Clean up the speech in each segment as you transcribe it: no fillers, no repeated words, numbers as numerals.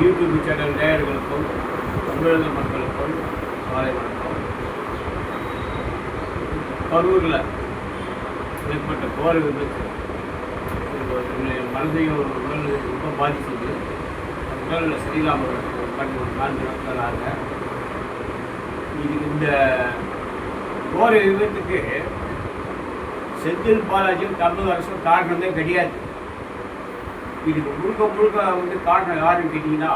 YouTube channel நேயர்களுக்கும் தமிழக மக்களுக்கும் காலை வணக்கம். கரூரில் ஏற்பட்ட கோர விபத்து மனதையும் உடல் ரொம்ப பாதிச்சது. உடலில் சரியில்லாமல் ஒரு 4 நாட்களாக இந்த கோர விபத்துக்கு செந்தில் பாலாஜியும் தமிழக அரசும் காரணமே கிடையாது. இதுக்கு முழுக்க காரணம் யாருன்னு கேட்டிங்கன்னா,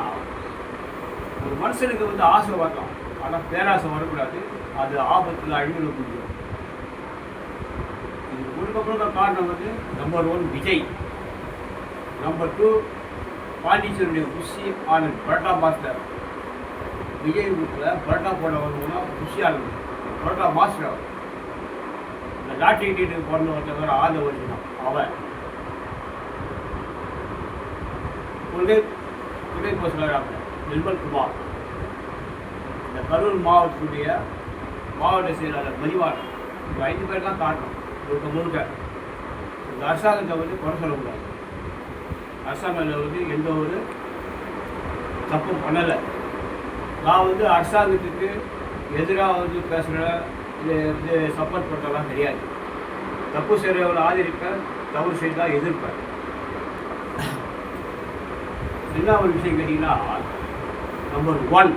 ஒரு மனுஷனுக்கு ஆசை வரலாம், ஆனால் பேராசை வரக்கூடாது. அது ஆபத்தில் அழிவுல முடியும். இதுக்கு முழுக்க காரணம் நம்பர் 1 விஜய், நம்பர் 2 பாண்டிச்சேரியுடைய புஷி ஆனந்த் பரோட்டா மாஸ்டர். விஜய் வீட்டில் பரோட்டா போட வரணும்னா புஷி ஆனந்த் பரோட்டா மாஸ்டர். இந்த லாட்டரி டீட்டுக்கு பிறந்த ஒருத்தவர ஆத வச்சுனான் அவன். துணை போஸ்டராக நிர்மல் குமார். இந்த கரூர் மாவட்டத்துடைய மாவட்ட செயலாளர் மதிவாளன். இந்த 5 பேர் தான் காட்டணும். முழுக்க இந்த அரசாங்கத்தை குறை சொல்லக்கூடாது. அரசாங்கத்தில் எந்த ஒரு தப்பும் பண்ணலை. நான் அரசாங்கத்துக்கு எதிராக பேசுகிற இது சப்போர்ட் பண்ணுறதெல்லாம் கிடையாது. தப்பு செய்கிறவங்களை ஆதரிப்பேன், தவறு செய்தால் எதிர்ப்பேன். என்ன ஒரு விஷயம் கேட்டிங்கன்னா, நம்பர் 1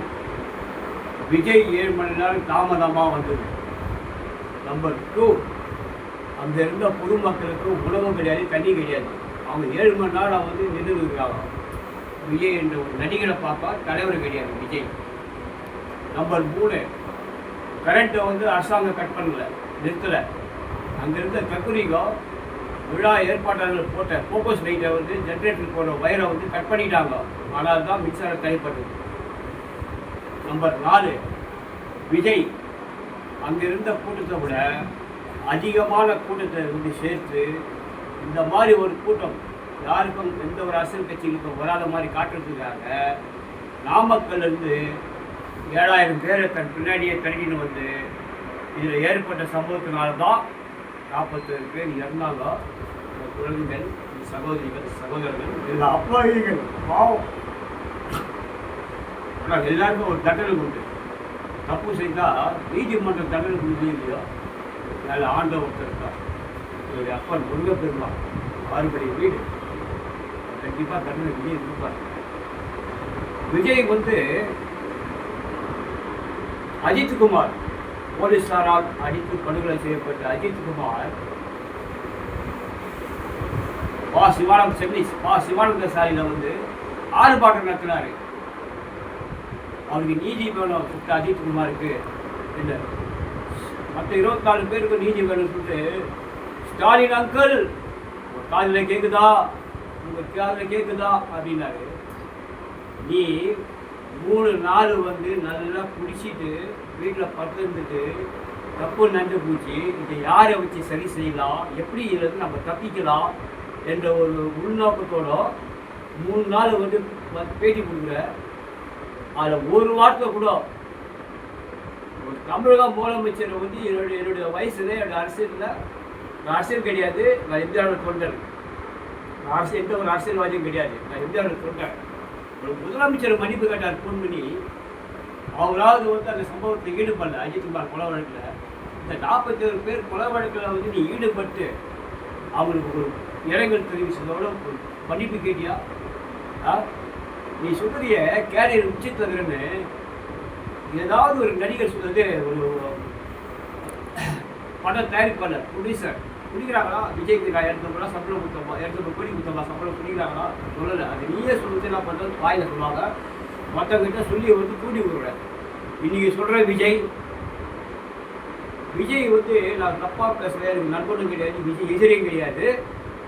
விஜய் 7 மணி நேரம் தாமதமாக வந்தது. நம்பர் 2 அங்கே இருந்த பொதுமக்களுக்கு உணவும் கிடையாது, தண்ணி கிடையாது. அவங்க 7 மணி நேரம் நின்று இருக்கிறாங்க. விஜய் என்ற ஒரு நடிகரை பார்ப்பா, தலைவர் கிடையாது விஜய். நம்பர் 3 கரண்ட்டை அரசாங்கம் கட் பண்ணலை, நிறுத்தலை. அங்கே இருந்த கக்குரிகோ விழா ஏற்பாட்டாளர்கள் போட்ட ஃபோக்கஸ் லைட்டை ஜென்ரேட்டர் போடுற வயரை கட் பண்ணிட்டாங்க. ஆனால் தான் மின்சாரம் தடைப்பட்டது. நம்பர் 4 விஜய் அங்கே இருந்த கூட்டத்தை விட அதிகமான கூட்டத்தை சேர்த்து இந்த மாதிரி ஒரு கூட்டம் யாருக்கும் எந்த ஒரு அரசியல் கட்சிகளுக்கும் வராத மாதிரி காட்டுறதுக்காக நாமக்கல்லிருந்து 7000 பேரை தன் பின்னாடியே திரட்டின்னு இதில் ஏற்பட்ட சம்பவத்தினால தான் 47 பேர் இறந்தாங்க. குழந்தைகள், சகோதரிகள், சகோதரர்கள், எல்லா அப்பாவிகள் பாவம். ஆனால் எல்லாருக்கும் ஒரு தண்டனை உண்டு. தப்பு செய்தால் நீதிமன்ற தண்டனை கொடுத்து இல்லையோ, நல்ல ஆண்ட ஒருத்தர் இருக்கார். இவருடைய அப்பா முருக பெருமா 6 படி வீடு, கண்டிப்பாக தண்டனை விஜய் இருப்பார். விஜய் அஜித்குமார் போலீஸாரால் அடித்து படுகொலை செய்யப்பட்ட அஜித்குமார் சிவானந்த சாலையில் ஆர்ப்பாட்டம் நடத்தினார். அவருக்கு நீதி வேணும் சுட்ட அஜித்குமாருக்கு இல்லை, மற்ற 24 பேருக்கு நீதி வேணும் சொல்லிட்டு ஸ்டாலின் அங்கிள் உங்கள் காதில் கேட்குதா, உங்கள் காதில் கேட்குதா அப்படின்னாரு. நீ 3 நாள் நல்லா குடிச்சிட்டு வீட்டில் படுத்துட்டு தப்பு நண்டு போச்சு, இதை யாரை வச்சு சரி செய்யலாம், எப்படி இதில் நம்ம தப்பிக்கலாம் என்ற ஒரு உள்நோக்கத்தோட 3 நாள் பேட்டி கொடுக்குற. அதில் ஒரு வார்த்தை கூட ஒரு தமிழக முதலமைச்சர் என்னுடைய வயசுல என்னுடைய அரசியல் கிடையாது, நான் இந்தியாவோட தொண்டர், எந்த ஒரு அரசியல்வாதியும் கிடையாது, நான் இந்தியாவோட தொண்டர். ஒரு முதலமைச்சர் மன்னிப்பு கேட்டார் ஃபோன் பண்ணி. அவங்களாவது அந்த சம்பவத்தை ஈடுபடல. அஜித்குமார் கொலை வழக்கில் இந்த 47 பேர் கொலை வழக்கில் நீ ஈடுபட்டு அவங்களுக்கு ஒரு இரங்கல் தெரிவிச்சதோட ஒரு மன்னிப்பு கேட்டியா? நீ சொல்றிய கேரியர் உச்சித்ததுன்னு ஏதாவது ஒரு நடிகர் சொல்றது, ஒரு படம் தயாரிப்பாளர் ப்ரொடியூசர் குடிக்கிறாங்களா? விஜய்க்கு நான் 200 ரூபா சம்பளம் கொடுத்தோமா, 200 கோடி கொடுத்தோமா சம்பளம் குடிக்கிறாங்களா? சொல்லலை. அது நீயே சொல்லிட்டு என்ன பண்ணுறது, வாயில் சொல்லுவாங்க, மற்றவங்கிட்ட சொல்லி கூட்டி விடுற. இன்னைக்கு சொல்கிற விஜய் நான் தப்பாக பேசுகிறேன், எனக்கு நண்பனும் கிடையாது, விஜய் எதிரியும் கிடையாது.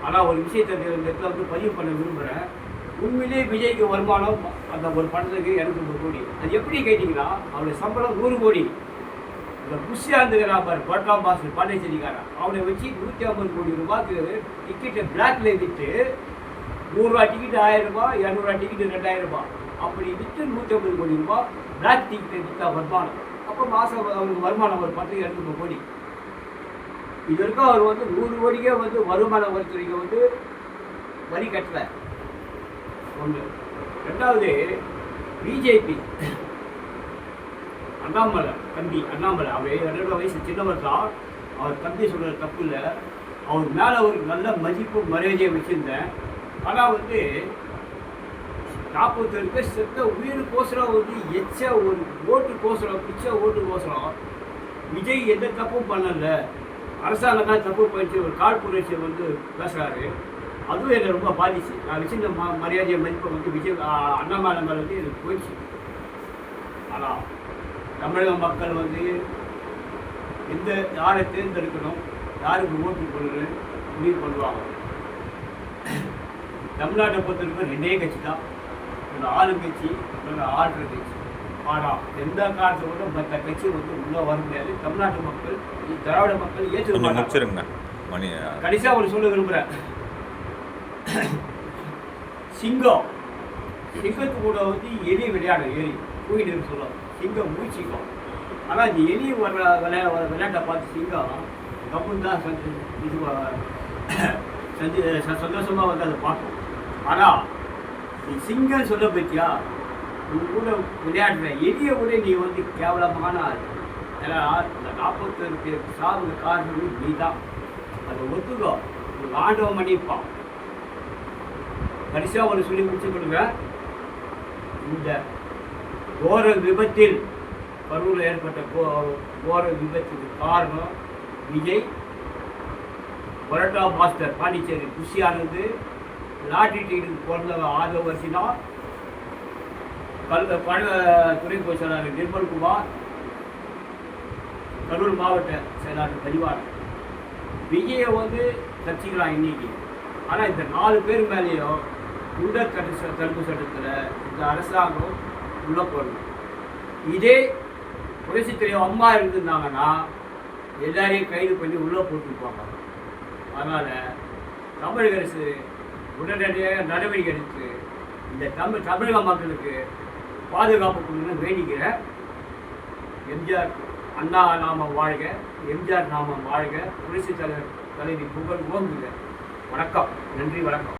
ஆனால் ஒரு விஷயத்தை இந்த இடத்துல பதிவு பண்ண விரும்புகிறேன். உண்மையிலேயே விஜய்க்கு வருமானம் அந்த ஒரு படத்துக்கு 200 கோடி. அது எப்படி கேட்டிங்கன்னா, அவருடைய சம்பளம் 100 கோடி. இந்த புஷியாந்துக்கிறான் பார் பரோட்டா மாஸ்டர் பாண்டிச்சேரிக்காரன், அவனை வச்சு 150 கோடி ரூபாய்க்கு டிக்கெட்டை பிளாக்ல விற்று 100 ரூபா டிக்கெட் 1000 ரூபாய், 200 ரூபா டிக்கெட்டு 2000 ரூபாய், அப்படி விற்று 150 கோடி ரூபாய் பிளாக் டிக்கெட்டை விற்றா வருமானம். அப்போ மாதம் அவருக்கு வருமானம் ஒரு 10 200 கோடி. இது வரைக்கும் அவர் 100 கோடிக்கே வருமான வரித்துறைக்கு வரி கட்டலை. ஒன்று ரெண்டாவது பிஜேபி அண்ணாமலை தம்பி அண்ணாமலை அவர் 2 வயசு சின்னவர் தான். அவர் தம்பி சொல்கிற தப்பு இல்லை. அவர் மேலே ஒரு நல்ல மதிப்பு மரியாதையை வச்சுருந்தேன். ஆனால் 40 பேர் செத்த உயிருக்கோசரம் ஒரு ஓட்டுக்கோசரம் பிச்சை ஓட்டுக்கோசரம் விஜய் எந்த தப்பும் பண்ணலை. அரசாங்கம் தான் தப்பு பண்ணிச்சு ஒரு காழ்ப்புணர்ச்சியை பேசுகிறாரு. அதுவும் என்னை ரொம்ப பாதிச்சு. நான் வச்சிருந்த மரியாதையை மதிப்பை விஜய் அண்ணாமலை மேலே எனக்கு போயிடுச்சு. ஆனால் தமிழக மக்கள் எந்த யாரை தேர்ந்தெடுக்கணும், யாருக்கு ஓட்டு போடணும்னு முடிவு பண்ணுவாங்க. தமிழ்நாட்டை பொறுத்தவரைக்கும் 2 கட்சி தான், ஒரு ஆளுங்கட்சி, ஒரு ஆளுற கட்சி. ஆனால் எந்த காலத்தோட மற்ற கட்சி உள்ளே வர முடியாது. தமிழ்நாட்டு மக்கள் திராவிட மக்கள் ஏற்றுக்க. கடைசியாக ஒரு சொல்ல விரும்புகிறேன். சிங்கத்து கூட எலி விளையாடும், எலி போயிட்டு சொல்லுவோம், சிங்கம் மூச்சிக்கும். ஆனால் இந்த எலி வர விளையாட்டை பார்த்து சிங்கம் கப்புன்னு தான் சந்தோஷமாக அதை பார்க்கும். ஆனால் நீ சிங்கம் சொல்ல பற்றியா, நீ கூட விளையாடுற எலியை கூட நீ கேவலமான ஆள். ஏன்னா இந்த 41 பேர் சாவுக்கு காரணம் நீ தான். அதை ஒத்துக்கோ, ஒரு ஆண்டவன் மன்னிப்பான். கடைசியாக ஒரு சொல்லி முடிச்சு கொடுங்க. இந்த கோர விபத்தில் கரூரில் ஏற்பட்ட கோர விபத்துக்கு காரணம் விஜய், பரோட்டா மாஸ்டர் பாண்டிச்சேரி குஷியானது, லாட்ரி டிக்கெட்டுக்கு பிறந்தவங்க ஆதவர்சினா, துணை பொதுச் செயலாளர் நிர்மல்குமார், கரூர் மாவட்ட செயலாளர் பரிவார். விஜயை தப்பிக்கலாம் இன்னைக்கு. ஆனால் இந்த 4 பேர் மேலேயும் குண்டர் தடுப்பு சட்டத்தில் இந்த அரசாங்கம் உள்ள போடணும். இதே புரட்சித் தலைவர் அம்மா இருந்திருந்தாங்கன்னா எல்லாரையும் கைது பண்ணி உள்ளே போட்டுருப்பாங்க. அதனால் தமிழக அரசு உடனடியாக நடவடிக்கை எடுத்து இந்த தமிழக மக்களுக்கு பாதுகாப்பு கொடுக்கணும்னு வேண்டிக்கிறேன். எம்ஜிஆர் அண்ணா நாமம் வாழ்க, எம்ஜிஆர் நாமம் வாழ்க, புரட்சித் தலைவர் தலைவி புகழ் ஓங்குக. வணக்கம், நன்றி, வணக்கம்.